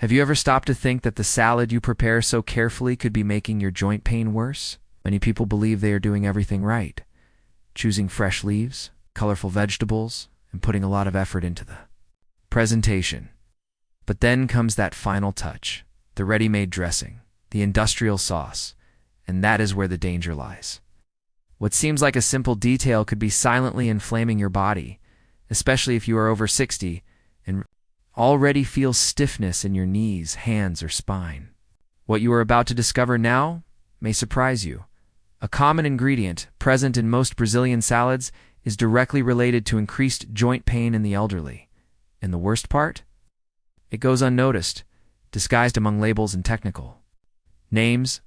Have you ever stopped to think that the salad you prepare so carefully could be making your joint pain worse? Many people believe they are doing everything right, choosing fresh leaves, colorful vegetables, and putting a lot of effort into the presentation. But then comes that final touch, the ready-made dressing, the industrial sauce, and that is where the danger lies. What seems like a simple detail could be silently inflaming your body, especially if you are over 60 and already feel stiffness in your knees, hands, or spine. What you are about to discover now may surprise you. A common ingredient present in most Brazilian salads is directly related to increased joint pain in the elderly. And the worst part? It goes unnoticed, disguised among labels and technical names.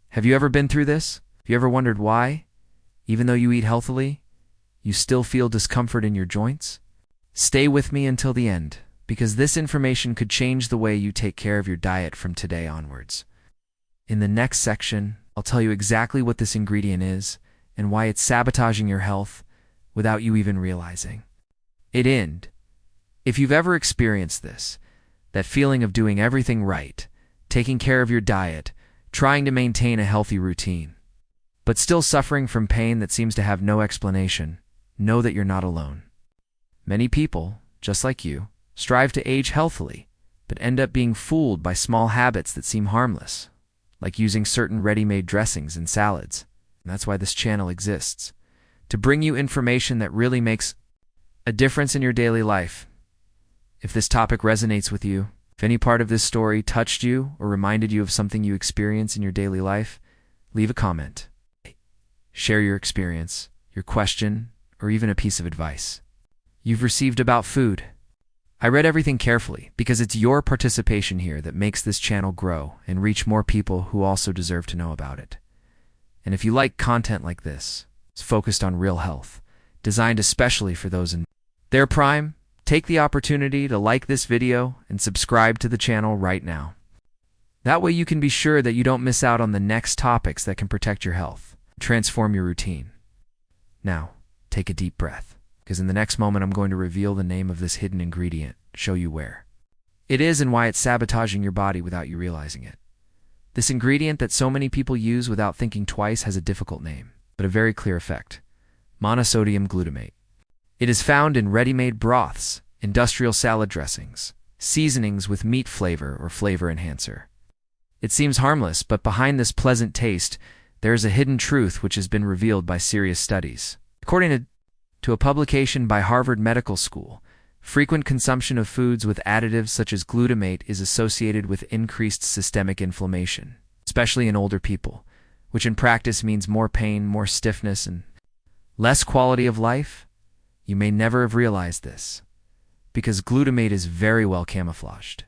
Have you ever been through this? Have you ever wondered why, even though you eat healthily, you still feel discomfort in your joints? Stay with me until the end, because this information could change the way you take care of your diet from today onwards. In the next section, I'll tell you exactly what this ingredient is and why it's sabotaging your health without you even realizing. If you've ever experienced this, that feeling of doing everything right, taking care of your diet, trying to maintain a healthy routine, but still suffering from pain that seems to have no explanation, know that you're not alone. Many people, just like you, strive to age healthily, but end up being fooled by small habits that seem harmless, like using certain ready-made dressings in salads. And that's why this channel exists, to bring you information that really makes a difference in your daily life. If this topic resonates with you, if any part of this story touched you or reminded you of something you experience in your daily life, leave a comment. Share your experience, your question, or even a piece of advice you've received about food. I read everything carefully because it's your participation here that makes this channel grow and reach more people who also deserve to know about it. And if you like content like this, it's focused on real health, designed especially for those in their prime, take the opportunity to like this video and subscribe to the channel right now. That way you can be sure that you don't miss out on the next topics that can protect your health, transform your routine. Now, take a deep breath, because in the next moment I'm going to reveal the name of this hidden ingredient, show you where it is and why it's sabotaging your body without you realizing it. This ingredient that so many people use without thinking twice has a difficult name, but a very clear effect: monosodium glutamate. It is found in ready-made broths, industrial salad dressings, seasonings with meat flavor or flavor enhancer. It seems harmless, but behind this pleasant taste, there is a hidden truth which has been revealed by serious studies. According to a publication by Harvard Medical School, frequent consumption of foods with additives such as glutamate is associated with increased systemic inflammation, especially in older people, which in practice means more pain, more stiffness, and less quality of life. You may never have realized this, because glutamate is very well camouflaged.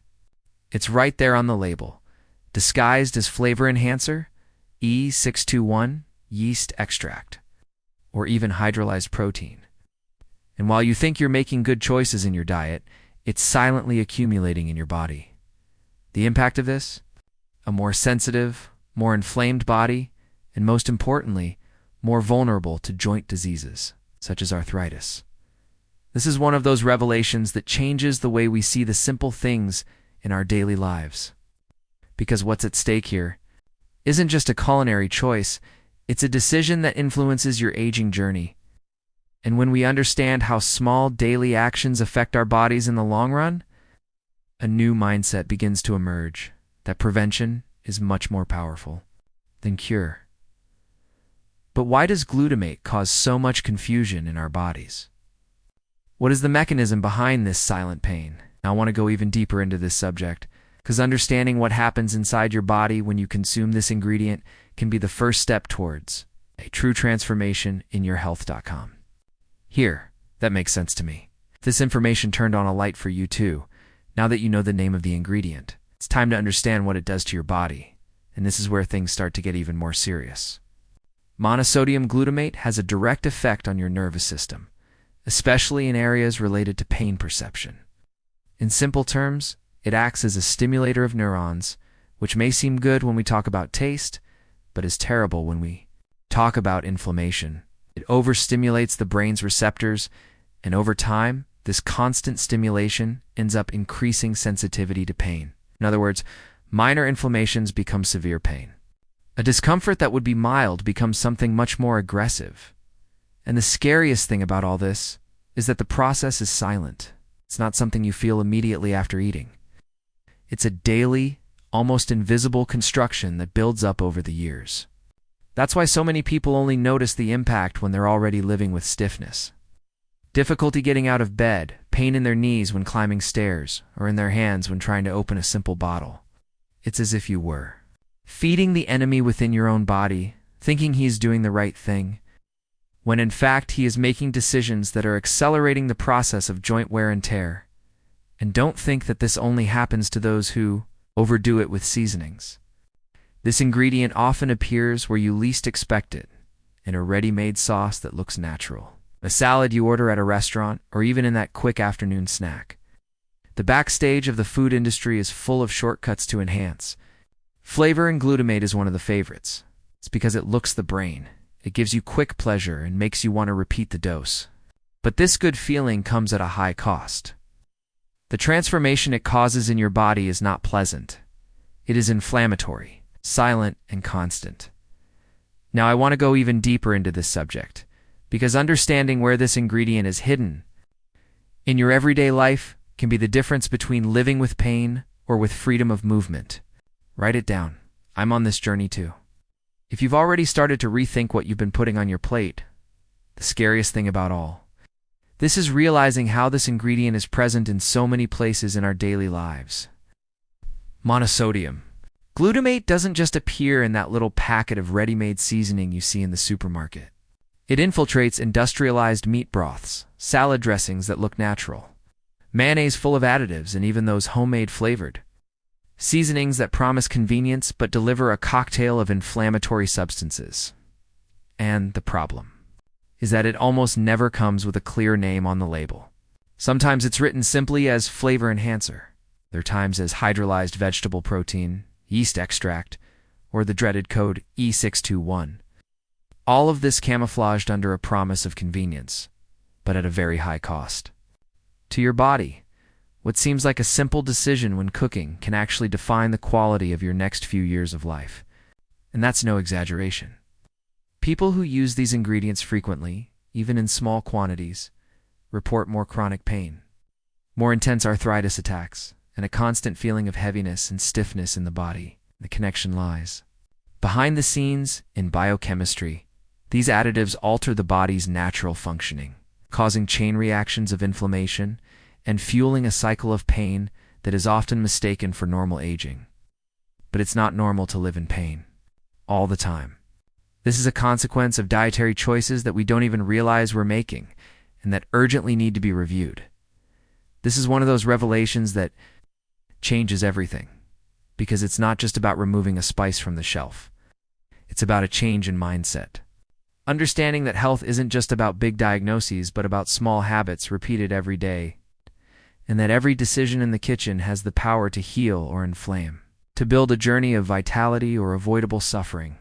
It's right there on the label, disguised as flavor enhancer, E621, yeast extract, or even hydrolyzed protein. And while you think you're making good choices in your diet, it's silently accumulating in your body. The impact of this? A more sensitive, more inflamed body, and most importantly, more vulnerable to joint diseases, such as arthritis. This is one of those revelations that changes the way we see the simple things in our daily lives. Because what's at stake here isn't just a culinary choice, it's a decision that influences your aging journey. And when we understand how small daily actions affect our bodies in the long run, a new mindset begins to emerge, that prevention is much more powerful than cure. But why does glutamate cause so much confusion in our bodies? What is the mechanism behind this silent pain? I want to go even deeper into this subject, because understanding what happens inside your body when you consume this ingredient can be the first step towards a true transformation in your health.com. Here, that makes sense to me. This information turned on a light for you too. Now that you know the name of the ingredient, it's time to understand what it does to your body, and this is where things start to get even more serious. Monosodium glutamate has a direct effect on your nervous system, especially in areas related to pain perception. In simple terms, it acts as a stimulator of neurons, which may seem good when we talk about taste, but is terrible when we talk about inflammation. It overstimulates the brain's receptors, and over time, this constant stimulation ends up increasing sensitivity to pain. In other words, minor inflammations become severe pain. A discomfort that would be mild becomes something much more aggressive. And the scariest thing about all this is that the process is silent. It's not something you feel immediately after eating. It's a daily, almost invisible construction that builds up over the years. That's why so many people only notice the impact when they're already living with stiffness. Difficulty getting out of bed, pain in their knees when climbing stairs, or in their hands when trying to open a simple bottle. It's as if you were feeding the enemy within your own body, thinking he's doing the right thing, when in fact he is making decisions that are accelerating the process of joint wear and tear. And don't think that this only happens to those who overdo it with seasonings. This ingredient often appears where you least expect it, in a ready-made sauce that looks natural, a salad you order at a restaurant, or even in that quick afternoon snack. The backstage of the food industry is full of shortcuts to enhance flavor, and glutamate is one of the favorites. It's because it looks the brain. It gives you quick pleasure and makes you want to repeat the dose. But this good feeling comes at a high cost. The transformation it causes in your body is not pleasant. It is inflammatory, silent, and constant. Now I want to go even deeper into this subject, because understanding where this ingredient is hidden in your everyday life can be the difference between living with pain or with freedom of movement. Write it down. I'm on this journey too. If you've already started to rethink what you've been putting on your plate, the scariest thing about all, this is realizing how this ingredient is present in so many places in our daily lives. Monosodium. Glutamate doesn't just appear in that little packet of ready-made seasoning you see in the supermarket. It infiltrates industrialized meat broths, salad dressings that look natural, mayonnaise full of additives, and even those homemade flavored seasonings that promise convenience but deliver a cocktail of inflammatory substances. And the problem is that it almost never comes with a clear name on the label. Sometimes it's written simply as flavor enhancer. There are times as hydrolyzed vegetable protein, yeast extract, or the dreaded code E621. All of this camouflaged under a promise of convenience, but at a very high cost. To your body, what seems like a simple decision when cooking can actually define the quality of your next few years of life. And that's no exaggeration. People who use these ingredients frequently, even in small quantities, report more chronic pain, more intense arthritis attacks, and a constant feeling of heaviness and stiffness in the body. The connection lies behind the scenes in biochemistry. These additives alter the body's natural functioning, causing chain reactions of inflammation and fueling a cycle of pain that is often mistaken for normal aging. But it's not normal to live in pain all the time. This is a consequence of dietary choices that we don't even realize we're making and that urgently need to be reviewed. This is one of those revelations that changes everything, because it's not just about removing a spice from the shelf. It's about a change in mindset. Understanding that health isn't just about big diagnoses, but about small habits repeated every day, and that every decision in the kitchen has the power to heal or inflame, to build a journey of vitality or avoidable suffering.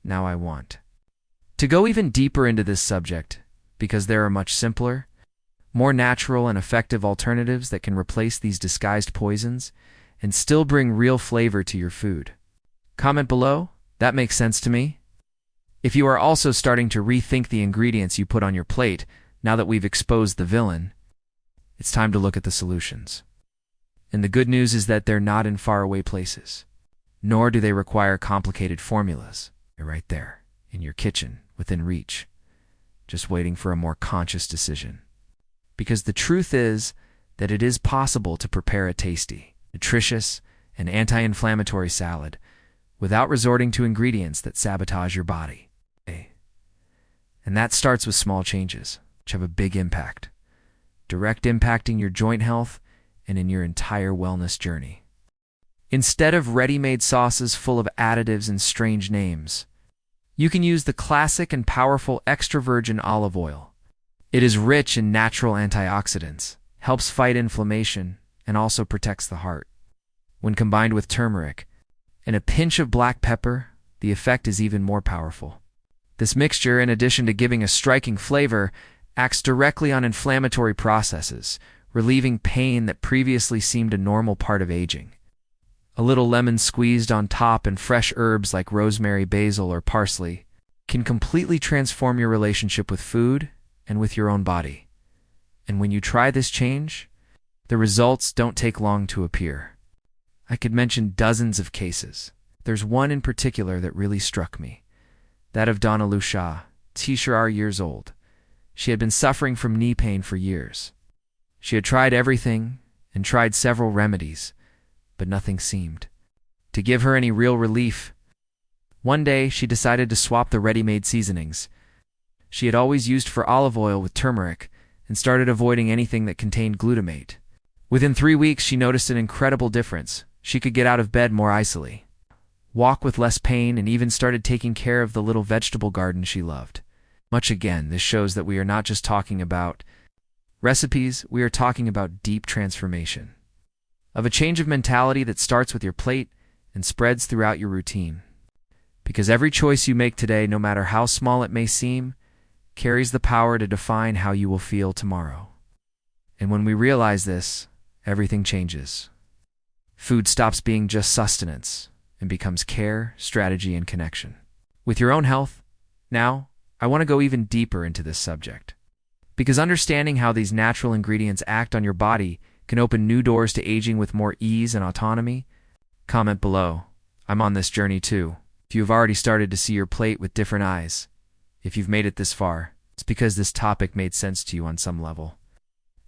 Now I want to go even deeper into this subject, because there are much simpler, more natural and effective alternatives that can replace these disguised poisons and still bring real flavor to your food. Comment below. That makes sense to me. If you are also starting to rethink the ingredients you put on your plate now that we've exposed the villain, it's time to look at the solutions. And the good news is that they're not in faraway places, nor do they require complicated formulas. They're right there, in your kitchen, within reach, just waiting for a more conscious decision. Because the truth is that it is possible to prepare a tasty, nutritious, and anti-inflammatory salad without resorting to ingredients that sabotage your body. And that starts with small changes, which have a big impact, direct impacting your joint health and in your entire wellness journey. Instead of ready-made sauces full of additives and strange names, you can use the classic and powerful extra virgin olive oil. It is rich in natural antioxidants, helps fight inflammation, and also protects the heart. When combined with turmeric and a pinch of black pepper, the effect is even more powerful. This mixture, in addition to giving a striking flavor, acts directly on inflammatory processes, relieving pain that previously seemed a normal part of aging. A little lemon squeezed on top and fresh herbs like rosemary, basil, or parsley can completely transform your relationship with food and with your own body. And when you try this change, the results don't take long to appear. I could mention dozens of cases. There's one in particular that really struck me, that of Donna Lucia, T-shirt years old. She had been suffering from knee pain for years. She had tried everything and tried several remedies, but nothing seemed to give her any real relief. One day, she decided to swap the ready-made seasonings she had always used for olive oil with turmeric and started avoiding anything that contained glutamate. Within 3 weeks, she noticed an incredible difference. She could get out of bed more easily, walk with less pain, and even started taking care of the little vegetable garden she loved. Much again, this shows that we are not just talking about recipes, we are talking about deep transformation, of a change of mentality that starts with your plate and spreads throughout your routine. Because every choice you make today, no matter how small it may seem, carries the power to define how you will feel tomorrow. And when we realize this, everything changes. Food stops being just sustenance and becomes care, strategy, and connection. With your own health, now, I want to go even deeper into this subject. Because understanding how these natural ingredients act on your body can open new doors to aging with more ease and autonomy. Comment below. I'm on this journey too. If you've already started to see your plate with different eyes, if you've made it this far, it's because this topic made sense to you on some level.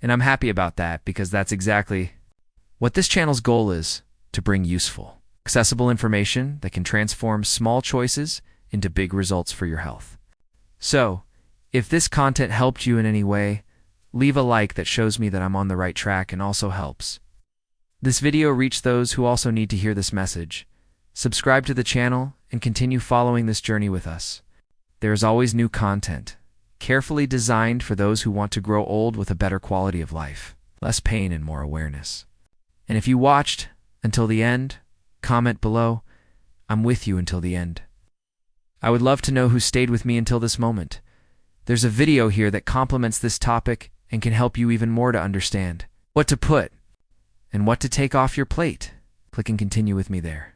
And I'm happy about that, because that's exactly what this channel's goal is: to bring useful, accessible information that can transform small choices into big results for your health. So, if this content helped you in any way, leave a like that shows me that I'm on the right track and also helps this video reach those who also need to hear this message. Subscribe to the channel and continue following this journey with us. There is always new content, carefully designed for those who want to grow old with a better quality of life, less pain and more awareness. And if you watched until the end, comment below. I'm with you until the end. I would love to know who stayed with me until this moment. There's a video here that complements this topic and can help you even more to understand what to put and what to take off your plate. Click and continue with me there.